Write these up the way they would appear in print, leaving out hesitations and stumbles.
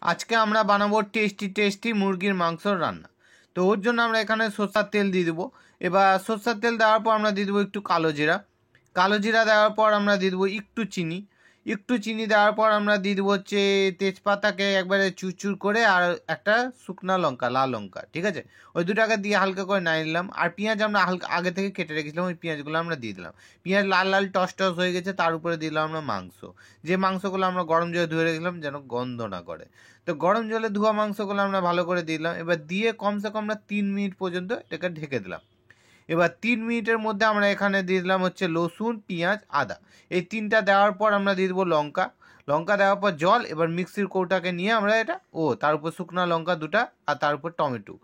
আজকে আমরা বানাবো টেস্টি টেস্টি মুরগির মাংসর রান্না। তো ওর জন্য আমরা এখানে সরষের তেল দিয়ে দেবো। এবার সরষের তেল দেওয়ার পর আমরা দিয়ে দেবো একটু কালো জিরা। কালো জিরা দেওয়ার পর আমরা দিয়ে দেবো একটু চিনি। একটু চিনি দেওয়ার পর আমরা দিয়ে দেবো হচ্ছে তেজপাতাকে একবারে চুরচুর করে, আর একটা শুকনা লঙ্কা, লাল লঙ্কা, ঠিক আছে। ওই দুটাকে দিয়ে হালকা করে নাড়িয়ে নিলাম। আর পেঁয়াজ আমরা হালকা আগে থেকে কেটে রেখেছিলাম, ওই পেঁয়াজগুলো আমরা দিয়ে দিলাম। পেঁয়াজ লাল লাল টস টস হয়ে গেছে, তার উপরে দিলাম আমরা মাংস। যে মাংসগুলো আমরা গরম জলে ধুয়ে রেখেছিলাম যেন গন্ধ না করে। তো গরম জলে ধোয়া মাংসগুলো আমরা ভালো করে দিলাম। এবার দিয়ে কমসে কম আমরা 3 মিনিট পর্যন্ত এটাকে ঢেকে দিলাম। এবার 3 মিনিটের মধ্যে আমরা এখানে দিয়ে দিলাম হচ্ছে রসুন, পেঁয়াজ, আদা। এই তিনটা দেওয়ার পর আমরা দিয়ে দেবো লঙ্কা। লঙ্কা দেওয়ার পর জল। এবার মিক্সির কৌটাকে নিয়ে আমরা এটা তার উপর শুকনো লঙ্কা দুটা, আর তার উপর টমেটো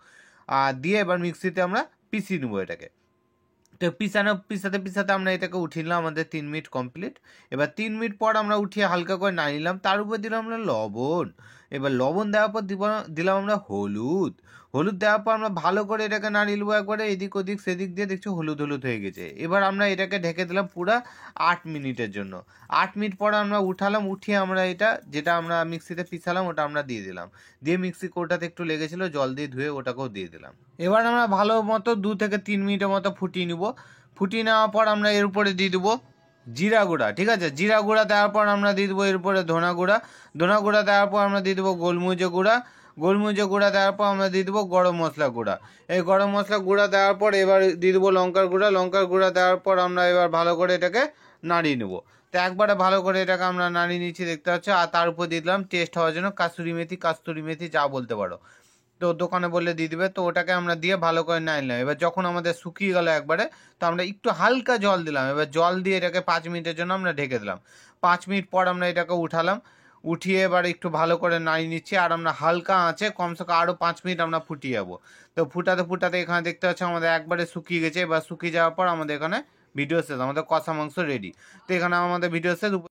আর দিয়ে এবার মিক্সিতে আমরা পিষিয়ে নেবো এটাকে। তো পিছাতে পিছাতে আমরা এটাকে উঠিয়ে নিলাম। আমাদের 3 মিনিট কমপ্লিট। এবার 3 মিনিট পর আমরা উঠিয়ে হালকা করে নাড়িয়ে নিলাম। তার উপর দিলাম আমরা লবণ। এবার লবণ দেওয়ার পর দিলাম আমরা হলুদ। হলুদ দেওয়ার পর আমরা ভালো করে এটাকে নাড়িয়ে নেবো একবারে, এদিক ওদিক সেদিক দিয়ে দেখছি হলুদ হলুদ হয়ে গেছে। এবার আমরা এটাকে ঢেকে দিলাম পুরো 8 মিনিটের জন্য। 8 মিনিট পর আমরা উঠালাম। উঠিয়ে আমরা এটা যেটা আমরা মিক্সিতে পিছালাম ওটা আমরা দিয়ে দিলাম। দিয়ে মিক্সি কৌটাতে একটু লেগেছিলো, জল দিয়ে ধুয়ে ওটাকেও দিয়ে দিলাম। এবার আমরা ভালো মতো 2 থেকে 3 মিনিটের মতো ফুটিয়ে নিব। ফুটিয়ে নেওয়ার পর আমরা এর উপরে দিয়ে দেবো জিরা গুঁড়া, ঠিক আছে। জিরা গুঁড়া দেওয়ার পর আমরা দিয়ে দেবো এর উপরে ধনা গুঁড়া। ধনা গুঁড়া দেওয়ার পর আমরা দিয়ে দেবো গোলমরিচের গুঁড়া। গোলমরিচের গুঁড়া দেওয়ার পর আমরা দিয়ে দেবো গরম মশলা গুঁড়া। এই গরম মশলা গুঁড়া দেওয়ার পর এবার দিয়ে দেবো লঙ্কার গুঁড়া। লঙ্কার গুঁড়া দেওয়ার পর আমরা এবার ভালো করে এটাকে নাড়িয়ে নেবো। তো একবারে ভালো করে এটাকে আমরা নাড়িয়ে নিচ্ছি, দেখতে পাচ্ছ। আর তার উপর দিয়ে দিলাম টেস্ট হওয়ার জন্য কাস্তুরি মেথি যা বলতে পারো, তো দোকানে বললে দিয়ে দিবে। তো ওটাকে আমরা দিয়ে ভালো করে নাড়িয়ে নিলাম। এবার যখন আমাদের শুকিয়ে গেল একবারে, তো আমরা একটু হালকা জল দিলাম। এবার জল দিয়ে এটাকে 5 মিনিটের জন্য আমরা ঢেকে দিলাম। 5 মিনিট পর আমরা এটাকে উঠালাম। উঠিয়ে এবার একটু ভালো করে নাড়িয়ে নিচ্ছি। আর আমরা হালকা আঁচে কমসে কম আরও 5 মিনিট আমরা ফুটিয়ে যাবো। তো ফুটাতে ফুটাতে এখানে দেখতে পাচ্ছি আমাদের একবারে শুকিয়ে গেছে। এবার শুকিয়ে যাওয়ার পর আমাদের এখানে ভিডিও শেষ, আমাদের কষা মাংস রেডি। তো এখানে আমাদের ভিডিও শেষ।